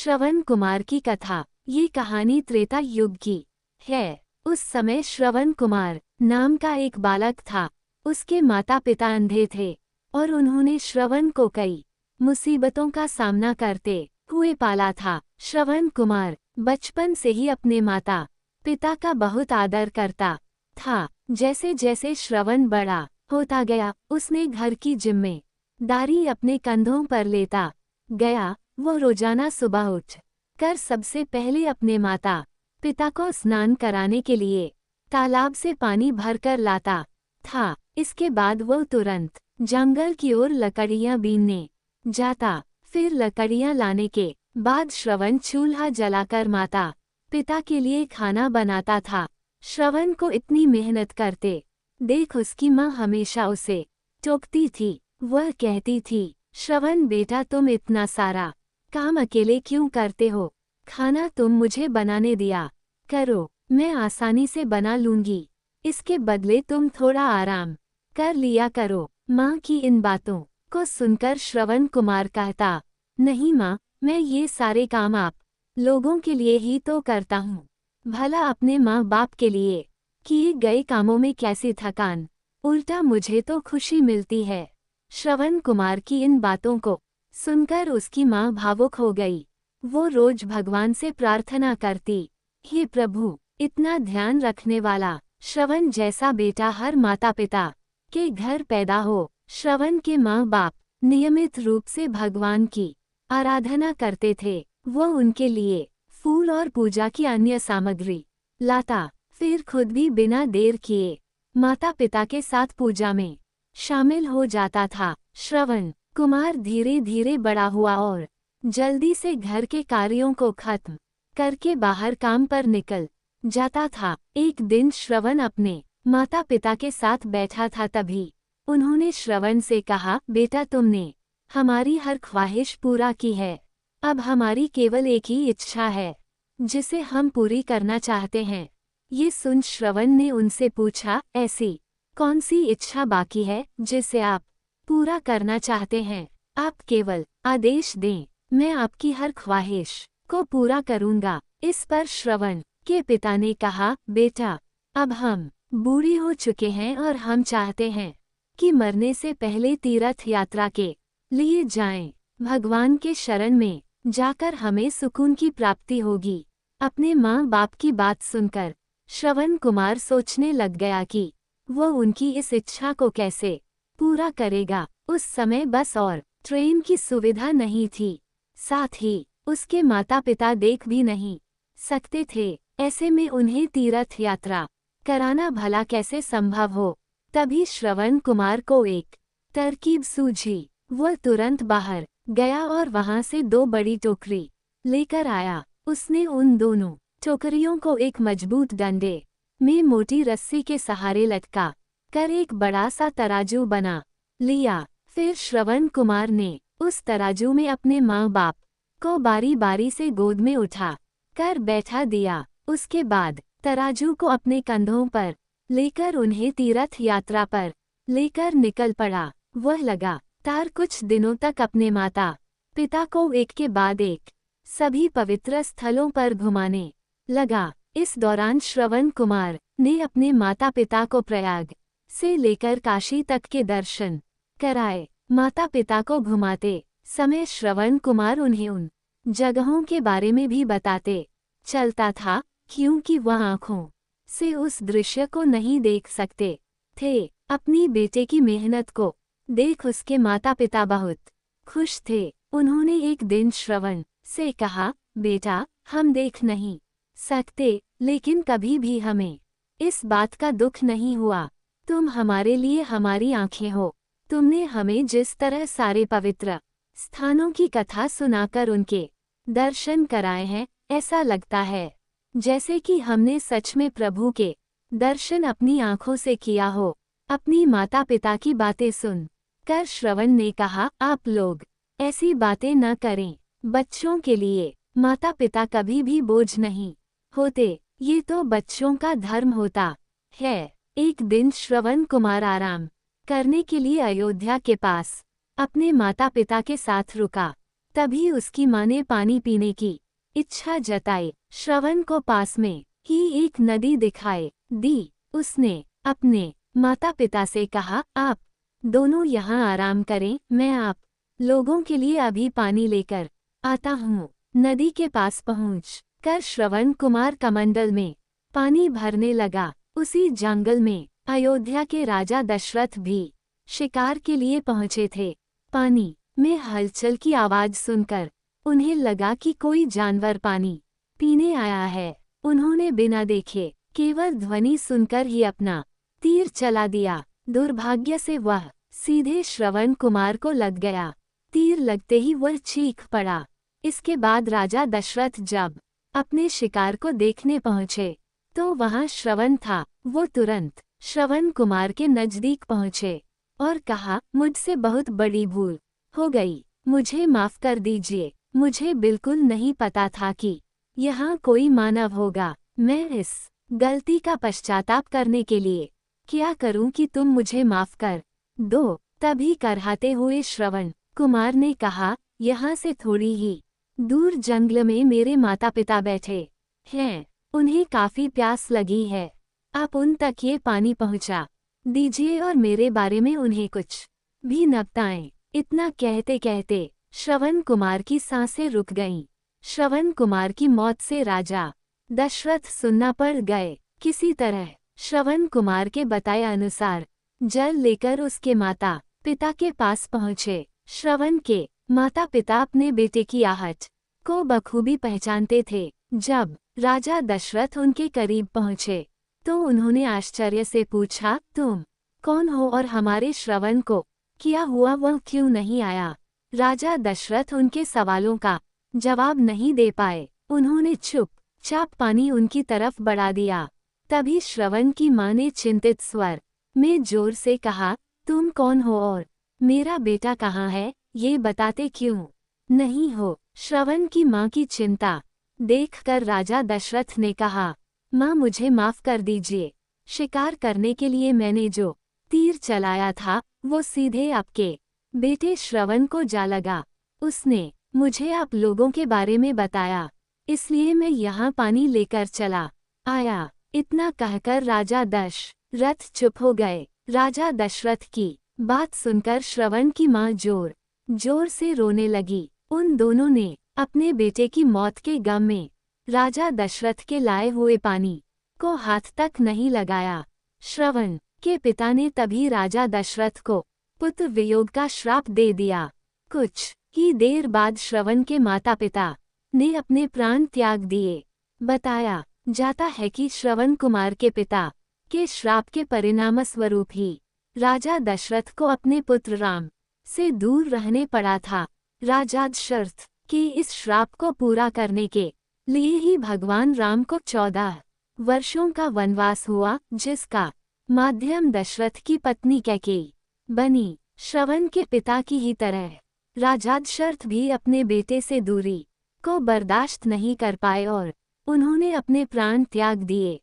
श्रवण कुमार की कथा। ये कहानी त्रेता युग की है। उस समय श्रवण कुमार नाम का एक बालक था। उसके माता पिता अंधे थे और उन्होंने श्रवण को कई मुसीबतों का सामना करते हुए पाला था। श्रवण कुमार बचपन से ही अपने माता पिता का बहुत आदर करता था। जैसे जैसे श्रवण बड़ा होता गया, उसने घर की जिम्मेदारी अपने कंधों पर लेता गया। वो रोजाना सुबह उठ कर सबसे पहले अपने माता पिता को स्नान कराने के लिए तालाब से पानी भरकर लाता था। इसके बाद वो तुरंत जंगल की ओर लकड़ियां बीनने जाता। फिर लकड़ियां लाने के बाद श्रवण चूल्हा जलाकर माता पिता के लिए खाना बनाता था। श्रवण को इतनी मेहनत करते देख उसकी माँ हमेशा उसे टोकती थी। वह कहती थी, श्रवण बेटा, तुम इतना सारा काम अकेले क्यों करते हो? खाना तुम मुझे बनाने दिया करो, मैं आसानी से बना लूंगी। इसके बदले तुम थोड़ा आराम कर लिया करो। माँ की इन बातों को सुनकर श्रवण कुमार कहता, नहीं माँ, मैं ये सारे काम आप लोगों के लिए ही तो करता हूँ, भला अपने माँ बाप के लिए किए गए कामों में कैसी थकान, उल्टा मुझे तो खुशी मिलती है। श्रवण कुमार की इन बातों को सुनकर उसकी माँ भावुक हो गई। वो रोज भगवान से प्रार्थना करती, हे प्रभु, इतना ध्यान रखने वाला श्रवण जैसा बेटा हर माता पिता के घर पैदा हो। श्रवण के माँ बाप नियमित रूप से भगवान की आराधना करते थे। वो उनके लिए फूल और पूजा की अन्य सामग्री लाता, फिर खुद भी बिना देर किए माता पिता के साथ पूजा में शामिल हो जाता था। श्रवण कुमार धीरे धीरे बड़ा हुआ और जल्दी से घर के कार्यों को खत्म करके बाहर काम पर निकल जाता था। एक दिन श्रवण अपने माता पिता के साथ बैठा था, तभी उन्होंने श्रवण से कहा, बेटा, तुमने हमारी हर ख्वाहिश पूरा की है। अब हमारी केवल एक ही इच्छा है जिसे हम पूरी करना चाहते हैं। ये सुन श्रवण ने उनसे पूछा, ऐसी कौन सी इच्छा बाकी है जिसे आप पूरा करना चाहते हैं? आप केवल आदेश दें, मैं आपकी हर ख्वाहिश को पूरा करूंगा। इस पर श्रवण के पिता ने कहा, बेटा, अब हम बूढ़े हो चुके हैं और हम चाहते हैं कि मरने से पहले तीर्थ यात्रा के लिए जाएं। भगवान के शरण में जाकर हमें सुकून की प्राप्ति होगी। अपने माँ बाप की बात सुनकर श्रवण कुमार सोचने लग गया कि वो उनकी इस इच्छा को कैसे पूरा करेगा। उस समय बस और ट्रेन की सुविधा नहीं थी, साथ ही उसके माता पिता देख भी नहीं सकते थे। ऐसे में उन्हें तीर्थ यात्रा कराना भला कैसे संभव हो। तभी श्रवण कुमार को एक तरकीब सूझी। वह तुरंत बाहर गया और वहां से 2 बड़ी टोकरी लेकर आया। उसने उन दोनों टोकरियों को एक मजबूत डंडे में मोटी रस्सी के सहारे लटका कर एक बड़ा सा तराजू बना लिया। फिर श्रवण कुमार ने उस तराजू में अपने माँ बाप को बारी बारी से गोद में उठा कर बैठा दिया। उसके बाद तराजू को अपने कंधों पर लेकर उन्हें तीर्थ यात्रा पर लेकर निकल पड़ा। वह लगातार कुछ दिनों तक अपने माता पिता को एक के बाद एक सभी पवित्र स्थलों पर घुमाने लगा। इस दौरान श्रवण कुमार ने अपने माता पिता को प्रयाग से लेकर काशी तक के दर्शन कराए। माता पिता को घुमाते समय श्रवण कुमार उन्हें उन जगहों के बारे में भी बताते चलता था, क्योंकि वह आँखों से उस दृश्य को नहीं देख सकते थे। अपनी बेटे की मेहनत को देख उसके माता पिता बहुत खुश थे। उन्होंने एक दिन श्रवण से कहा, बेटा, हम देख नहीं सकते, लेकिन कभी भी हमें इस बात का दुख नहीं हुआ। तुम हमारे लिए हमारी आंखें हो। तुमने हमें जिस तरह सारे पवित्र स्थानों की कथा सुनाकर उनके दर्शन कराए हैं, ऐसा लगता है जैसे कि हमने सच में प्रभु के दर्शन अपनी आंखों से किया हो। अपनी माता पिता की बातें सुन कर श्रवण ने कहा, आप लोग ऐसी बातें न करें। बच्चों के लिए माता पिता कभी भी बोझ नहीं होते, ये तो बच्चों का धर्म होता है। एक दिन श्रवण कुमार आराम करने के लिए अयोध्या के पास अपने माता पिता के साथ रुका तभी उसकी माँ ने पानी पीने की इच्छा जताई। श्रवण को पास में ही एक नदी दिखाई दी। उसने अपने माता पिता से कहा, आप दोनों यहाँ आराम करें, मैं आप लोगों के लिए अभी पानी लेकर आता हूँ। नदी के पास पहुँच कर श्रवण कुमार कमंडल में पानी भरने लगा। उसी जंगल में अयोध्या के राजा दशरथ भी शिकार के लिए पहुँचे थे। पानी में हलचल की आवाज सुनकर उन्हें लगा कि कोई जानवर पानी पीने आया है। उन्होंने बिना देखे केवल ध्वनि सुनकर ही अपना तीर चला दिया। दुर्भाग्य से वह सीधे श्रवण कुमार को लग गया। तीर लगते ही वह चीख पड़ा। इसके बाद राजा दशरथ जब अपने शिकार को देखने पहुंचे तो वहां श्रवण था। वो तुरंत श्रवण कुमार के नजदीक पहुंचे और कहा, मुझसे बहुत बड़ी भूल हो गई, मुझे माफ कर दीजिए। मुझे बिल्कुल नहीं पता था कि यहाँ कोई मानव होगा। मैं इस गलती का पश्चाताप करने के लिए क्या करूं कि तुम मुझे माफ कर दो। तभी करहाते हुए श्रवण कुमार ने कहा, यहाँ से थोड़ी ही दूर जंगल में मेरे माता पिता बैठे हैं, उन्हें काफी प्यास लगी है, आप उन तक ये पानी पहुँचा दीजिए और मेरे बारे में उन्हें कुछ भी न बताएं। इतना कहते कहते श्रवण कुमार की सांसें रुक गईं। श्रवण कुमार की मौत से राजा दशरथ सुन्ना पड़ गए। किसी तरह श्रवण कुमार के बताए अनुसार जल लेकर उसके माता पिता के पास पहुँचे। श्रवण के माता पिता अपने बेटे की आहट को बखूबी पहचानते थे। जब राजा दशरथ उनके करीब पहुँचे तो उन्होंने आश्चर्य से पूछा, तुम कौन हो और हमारे श्रवण को क्या हुआ, वह क्यों नहीं आया? राजा दशरथ उनके सवालों का जवाब नहीं दे पाए। उन्होंने चुपचाप पानी उनकी तरफ बढ़ा दिया। तभी श्रवण की माँ ने चिंतित स्वर में जोर से कहा, तुम कौन हो और मेरा बेटा कहाँ है, ये बताते क्यों नहीं हो? श्रवण की माँ की चिंता देखकर राजा दशरथ ने कहा, माँ मुझे माफ कर दीजिए। शिकार करने के लिए मैंने जो तीर चलाया था वो सीधे आपके बेटे श्रवण को जा लगा। उसने मुझे आप लोगों के बारे में बताया, इसलिए मैं यहाँ पानी लेकर चला आया। इतना कहकर राजा दशरथ चुप हो गए। राजा दशरथ की बात सुनकर श्रवण की माँ जोर जोर से रोने लगी। उन दोनों ने अपने बेटे की मौत के गम में राजा दशरथ के लाए हुए पानी को हाथ तक नहीं लगाया। श्रवण के पिता ने तभी राजा दशरथ को पुत्र वियोग का श्राप दे दिया। कुछ ही देर बाद श्रवण के माता पिता ने अपने प्राण त्याग दिए। बताया जाता है कि श्रवण कुमार के पिता के श्राप के परिणाम स्वरूप ही राजा दशरथ को अपने पुत्र राम से दूर रहने पड़ा था। राजा दशरथ के इस श्राप को पूरा करने के लिए ही भगवान राम को 14 वर्षों का वनवास हुआ, जिसका माध्यम दशरथ की पत्नी कैकेयी बनी। श्रवण के पिता की ही तरह राजा दशरथ भी अपने बेटे से दूरी को बर्दाश्त नहीं कर पाए और उन्होंने अपने प्राण त्याग दिए।